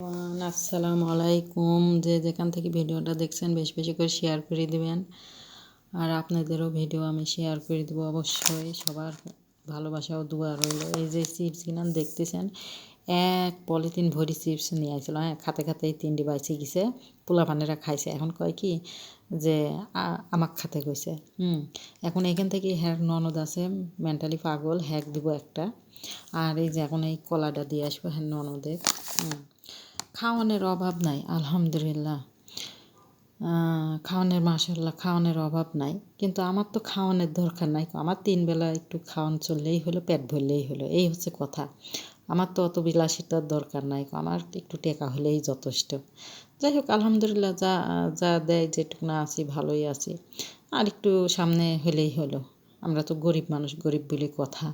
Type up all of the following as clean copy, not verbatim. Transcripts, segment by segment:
আসসালামু আলাইকুম। যে যেখান থেকে ভিডিওটা দেখছেন বেশি বেশি করে শেয়ার করে দিবেন। আর আপনাদেরও ভিডিও আমি শেয়ার করে দেবো অবশ্যই। সবার ভালোবাসা ও দোয়া রইল। এই যে চিপস কিনান দেখতেছেন, এক পলিথিন ভরি চিপস নিয়ে আসছিল। হ্যাঁ, খাতে খাতেই 3টি বাইচে গেছে। পোলাপানেরা খাইছে। এখন কয় কি যে আমাক খাতে কইছে। এখন এখান থেকে হ্যার ননদ আছে মেন্টালি পাগল, হ্যাক দিব একটা। আর এই যে এখন এই কলাটা দিয়ে আসবো হ্যাঁ ননদের। খাওয়ানোর অভাব নাই আলহামদুলিল্লাহ। খাওয়ানোর মাশাআল্লাহ খাওয়ানোর অভাব নাই, কিন্তু আমার তো খাওয়ানোর দরকার নাই। আমার 3 বেলা একটু খাওয়ান চললেই হলো, পেট ভরলেই হলো, এই হচ্ছে কথা। আমার তো অত বিলাসিতার দরকার নাই, আমার একটু টেকা হলেই যথেষ্ট। যাই হোক আলহামদুলিল্লাহ, যা যা দেয় যেটুকু না আছি ভালোই আছি। আর একটু সামনে হলেই হলো। আমরা তো গরিব মানুষ, গরিব বলে কথা।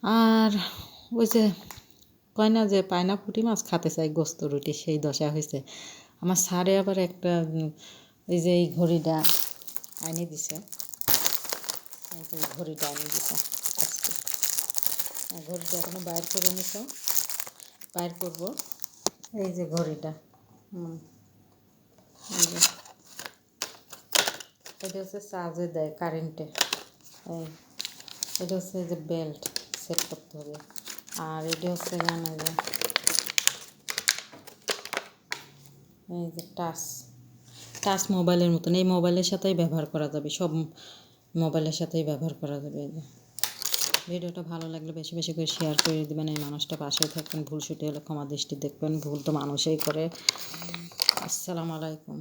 আর ওই যে কয় না যে পায়না পুঁটি মাছ খাতে চাই গোস্ত রুটি, সেই দশা হয়েছে আমার। স্যারে আবার একটা এই যে এই ঘড়িটা আইনে দিছে। এই যে ঘড়িটা আইনে দিছে আজকে। ঘড়িটা এখনো বাইর করে নিত, বাইর করবো। এই যে ঘড়িটা, এই যে এটা হচ্ছে চার্জে দেয় কারেন্টে। এই এটা হচ্ছে এই যে বেল্ট সেট করতে হবে। আর এটা হচ্ছে গান এই যে টাচ টাচ মোবাইলের মতন, এই মোবাইলের সাথেই ব্যবহার করা যাবে, সব মোবাইলের সাথেই ব্যবহার করা যাবে। ভিডিওটা ভালো লাগলে বেশি বেশি করে শেয়ার করে দেবেন। এই মানুষটা পাশে থাকবেন, ভুল ছুটি হলে ক্ষমা দৃষ্টি দেখবেন। ভুল তো মানুষই করে। আসসালামু আলাইকুম।